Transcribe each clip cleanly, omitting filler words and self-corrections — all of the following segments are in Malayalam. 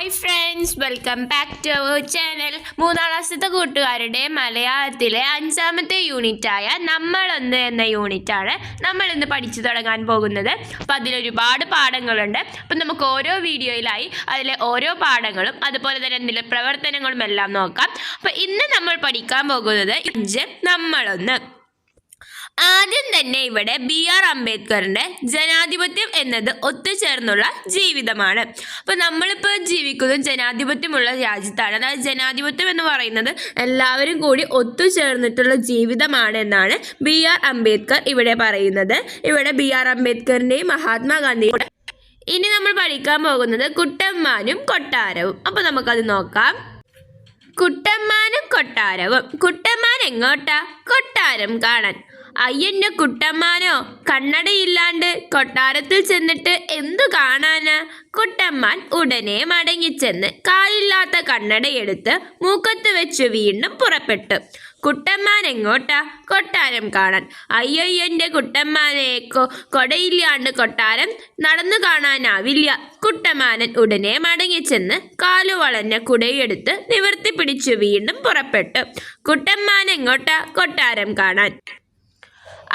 Hi friends, welcome back to our channel. മൂന്നാം ക്ലാസ്സിലത്തെ കൂട്ടുകാരുടെ മലയാളത്തിലെ 5ാമത്തെ യൂണിറ്റായ നമ്മളൊന്ന് എന്ന യൂണിറ്റാണ് നമ്മൾ ഇന്ന് പഠിച്ചു തുടങ്ങാൻ പോകുന്നത്. അപ്പോൾ അതിലൊരുപാട് പാഠങ്ങളുണ്ട്. അപ്പം നമുക്ക് ഓരോ വീഡിയോയിലായി അതിലെ ഓരോ പാഠങ്ങളും അതുപോലെ തന്നെ എന്തെങ്കിലും പ്രവർത്തനങ്ങളും എല്ലാം നോക്കാം. അപ്പോൾ ഇന്ന് നമ്മൾ പഠിക്കാൻ പോകുന്നത് നമ്മളൊന്ന്. ആദ്യം തന്നെ ഇവിടെ BR അംബേദ്കറിൻ്റെ ജനാധിപത്യം എന്നത് ഒത്തുചേർന്നുള്ള ജീവിതമാണ്. അപ്പോൾ നമ്മളിപ്പോൾ ജീവിക്കുന്നത് ജനാധിപത്യമുള്ള രാജ്യത്താണ്. അതായത് ജനാധിപത്യം എന്ന് പറയുന്നത് എല്ലാവരും കൂടി ഒത്തുചേർന്നിട്ടുള്ള ജീവിതമാണ് എന്നാണ് BR അംബേദ്കർ ഇവിടെ പറയുന്നത്. ഇവിടെ BR അംബേദ്കറിൻ്റെയും മഹാത്മാഗാന്ധിയുടെ. ഇനി നമ്മൾ പഠിക്കാൻ പോകുന്നത് കുട്ടമ്മാനും കൊട്ടാരവും. അപ്പോൾ നമുക്കത് നോക്കാം. കുട്ടമ്മാനും കൊട്ടാരവും. കുട്ടമ്മാൻ എങ്ങോട്ടാ? കൊട്ടാരം കാണാൻ. അയ്യൻ്റെ കുട്ടമ്മാനോ കണ്ണടയില്ലാണ്ട് കൊട്ടാരത്തിൽ ചെന്നിട്ട് എന്തു കാണാന്? കുട്ടമ്മാൻ ഉടനെ മടങ്ങിച്ചെന്ന് കാലില്ലാത്ത കണ്ണടയെടുത്ത് മൂക്കത്ത് വെച്ച് വീണ്ടും പുറപ്പെട്ടു. കുട്ടമ്മാൻ എങ്ങോട്ടാ? കൊട്ടാരം കാണാൻ. അയ്യയ്യൻ്റെ കുട്ടമ്മാനെ കൊടയില്ലാണ്ട് കൊട്ടാരം നടന്നു കാണാനാവില്ല. കുട്ടമ്മാനൻ ഉടനെ മടങ്ങിച്ചെന്ന് കാലുവളഞ്ഞ കുടയെടുത്ത് നിവർത്തി പിടിച്ചു വീണ്ടും പുറപ്പെട്ടു. കുട്ടമ്മാൻ എങ്ങോട്ടാ? കൊട്ടാരം കാണാൻ.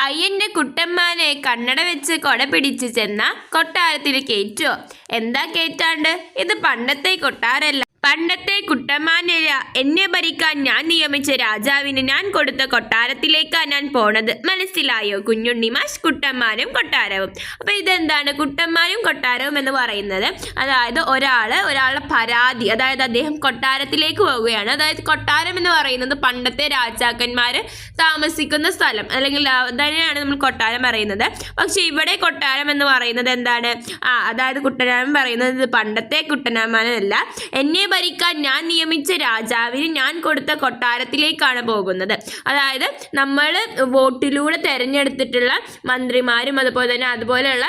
അയ്യൻ്റെ കുട്ടമ്മാനെ കണ്ണട വെച്ച് കൊട പിടിച്ച് ചെന്ന കൊട്ടാരത്തിൽ കയറ്റുമോ? എന്താ കയറ്റാണ്ട്? ഇത് പണ്ടത്തെ കൊട്ടാരല്ല. പണ്ടത്തെ കുട്ടമ്മാനല്ല. എന്നെ ഭരിക്കാൻ ഞാൻ നിയമിച്ച രാജാവിന് ഞാൻ കൊടുത്ത കൊട്ടാരത്തിലേക്കാണ് ഞാൻ പോണത്. മനസ്സിലായോ കുഞ്ഞുണ്ണി മാഷ്? കുട്ടമ്മാനും കൊട്ടാരവും. അപ്പോൾ ഇതെന്താണ് കുട്ടമ്മാനും കൊട്ടാരവും എന്ന് പറയുന്നത്? അതായത് ഒരാളുടെ പരാതി, അതായത് അദ്ദേഹം കൊട്ടാരത്തിലേക്ക് പോവുകയാണ്. അതായത് കൊട്ടാരം എന്ന് പറയുന്നത് പണ്ടത്തെ രാജാക്കന്മാർ താമസിക്കുന്ന സ്ഥലം, അല്ലെങ്കിൽ തന്നെയാണ് നമ്മൾ കൊട്ടാരം പറയുന്നത്. പക്ഷെ ഇവിടെ കൊട്ടാരം എന്ന് പറയുന്നത് എന്താണ്? അതായത് കുട്ടനാമൻ പറയുന്നത് പണ്ടത്തെ കുട്ടനാമനല്ല. എന്നെ ഭരിക്കാൻ ഞാൻ നിയമിച്ച രാജാവിന് ഞാൻ കൊടുത്ത കൊട്ടാരത്തിലേക്കാണ് പോകുന്നത്. അതായത് നമ്മൾ വോട്ടിലൂടെ തിരഞ്ഞെടുത്തിട്ടുള്ള മന്ത്രിമാരും അതുപോലെയുള്ള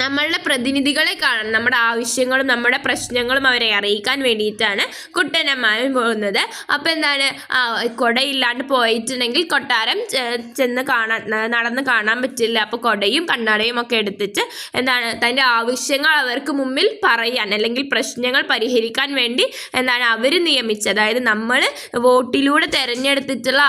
നമ്മളുടെ പ്രതിനിധികളെ കാണാൻ, നമ്മുടെ ആവശ്യങ്ങളും നമ്മുടെ പ്രശ്നങ്ങളും അവരെ അറിയിക്കാൻ വേണ്ടിയിട്ടാണ് കുട്ടനമ്മാനും പോകുന്നത്. അപ്പോൾ എന്താണ്, കൊടയില്ലാണ്ട് പോയിട്ടുണ്ടെങ്കിൽ കൊട്ടാരം നടന്ന് കാണാൻ പറ്റില്ല. അപ്പോൾ കൊടയും കണ്ണടയും ഒക്കെ എടുത്തിട്ട് എന്താണ് തൻ്റെ ആവശ്യങ്ങൾ അവർക്ക് മുമ്പിൽ പറയാൻ, അല്ലെങ്കിൽ പ്രശ്നങ്ങൾ പരിഹരിക്കാൻ വേണ്ടി എന്താണ് അവർ നിയമിച്ചത്. അതായത് നമ്മൾ വോട്ടിലൂടെ തിരഞ്ഞെടുത്തിട്ടുള്ള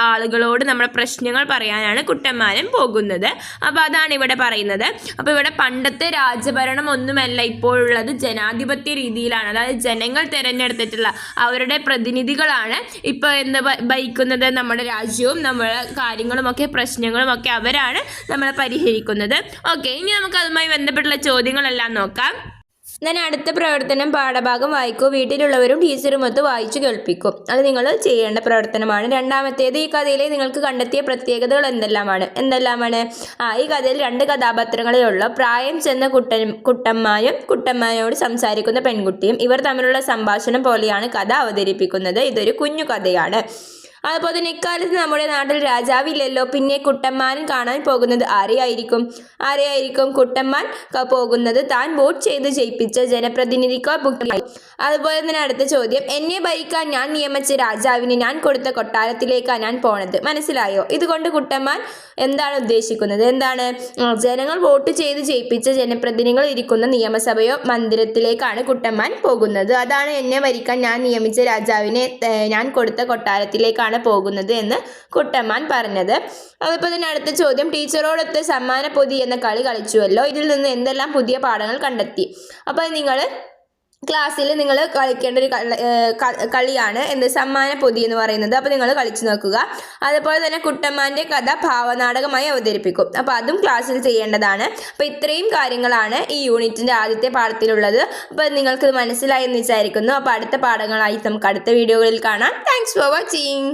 ആളുകളോട് നമ്മുടെ പ്രശ്നങ്ങൾ പറയാനാണ് കുട്ടന്മാരും പോകുന്നത്. അപ്പോൾ അതാണ് ഇവിടെ പറയുന്നത്. അപ്പോൾ ഇവിടെ പണ്ടത്തെ രാജഭരണം ഒന്നുമല്ല ഇപ്പോഴുള്ളത്, ജനാധിപത്യ രീതിയിലാണ്. അതായത് ജനങ്ങൾ തിരഞ്ഞെടുത്തിട്ടുള്ള അവരുടെ പ്രതിനിധികളാണ് ഇപ്പോൾ ഭരിക്കുന്നത്. നമ്മുടെ രാജ്യവും നമ്മുടെ കാര്യങ്ങളുമൊക്കെ പ്രശ്നങ്ങളുമൊക്കെ അവരാണ് നമ്മളെ പരിഹരിക്കുന്നത്. ഓക്കെ, ഇനി നമുക്ക് അതുമായി ബന്ധപ്പെട്ടുള്ള ചോദ്യങ്ങളെല്ലാം നോക്കാം. ഞാൻ അടുത്ത പ്രവർത്തനം പാഠഭാഗം വായിക്കൂ. വീട്ടിലുള്ളവരും ടീച്ചറുമൊത്ത് വായിച്ചു കേൾപ്പിക്കും. അത് നിങ്ങൾ ചെയ്യേണ്ട പ്രവർത്തനമാണ്. രണ്ടാമത്തേത്, ഈ കഥയിലെ നിങ്ങൾക്ക് കണ്ടെത്തിയ പ്രത്യേകതകൾ എന്തെല്ലാമാണ്? ഈ കഥയിൽ 2 കഥാപാത്രങ്ങളേ ഉള്ളൂ. പ്രായം ചെന്ന കുട്ടമ്മാനും കുട്ടമ്മാനോട് സംസാരിക്കുന്ന പെൺകുട്ടിയും. ഇവർ തമ്മിലുള്ള സംഭാഷണം പോലെയാണ് കഥ അവതരിപ്പിക്കുന്നത്. ഇതൊരു കുഞ്ഞു കഥയാണ്. അതുപോലെ തന്നെ ഇക്കാലത്ത് നമ്മുടെ നാട്ടിൽ രാജാവില്ലല്ലോ. പിന്നെ കുട്ടമ്മാൻ കാണാൻ പോകുന്നത് ആരെയായിരിക്കും? കുട്ടമ്മാൻ പോകുന്നത് താൻ വോട്ട് ചെയ്ത് ജയിപ്പിച്ച ജനപ്രതിനിധിക്കോ മുഖ്യമായി. അതുപോലെ തന്നെ അടുത്ത ചോദ്യം, എന്നെ ഭരിക്കാൻ ഞാൻ നിയമിച്ച രാജാവിന് ഞാൻ കൊടുത്ത കൊട്ടാരത്തിലേക്കാണ് ഞാൻ പോണത്. മനസ്സിലായോ? ഇതുകൊണ്ട് കുട്ടമ്മാൻ എന്താണ് ഉദ്ദേശിക്കുന്നത്? ജനങ്ങൾ വോട്ട് ചെയ്ത് ജയിപ്പിച്ച ജനപ്രതിനിധികൾ ഇരിക്കുന്ന നിയമസഭയോ മന്ദിരത്തിലേക്കാണ് കുട്ടമ്മാൻ പോകുന്നത്. അതാണ് എന്നെ ഭരിക്കാൻ ഞാൻ നിയമിച്ച രാജാവിനെ ഞാൻ കൊടുത്ത കൊട്ടാരത്തിലേക്കാണ് പോകുന്നത് എന്ന് കുട്ടമ്മാൻ പറഞ്ഞത്. അതുപോലെ തന്നെ അടുത്ത ചോദ്യം, ടീച്ചറോടൊത്ത് സമ്മാന പൊതി എന്ന കളി കളിച്ചുവല്ലോ. ഇതിൽ നിന്ന് എന്തെല്ലാം പുതിയ പാഠങ്ങൾ കണ്ടെത്തി? അപ്പോൾ നിങ്ങൾ ക്ലാസ്സിൽ നിങ്ങൾ കളിക്കേണ്ട ഒരു കളിയാണ് സമ്മാന പൊതി എന്ന് പറയുന്നത്. അപ്പോൾ നിങ്ങൾ കളിച്ചു നോക്കുക. അതുപോലെ തന്നെ കുട്ടമ്മാൻ്റെ കഥ ഭാവനാടകമായി അവതരിപ്പിക്കും. അപ്പോൾ അതും ക്ലാസ്സിൽ ചെയ്യേണ്ടതാണ്. അപ്പോൾ ഇത്രയും കാര്യങ്ങളാണ് ഈ യൂണിറ്റിൻ്റെ ആദ്യത്തെ പാഠത്തിലുള്ളത്. അപ്പോൾ നിങ്ങൾക്ക് മനസ്സിലായെന്ന് വിചാരിക്കുന്നു. അപ്പോൾ അടുത്ത പാഠങ്ങളായി നമുക്ക് അടുത്ത വീഡിയോകളിൽ കാണാം. Thanks for watching.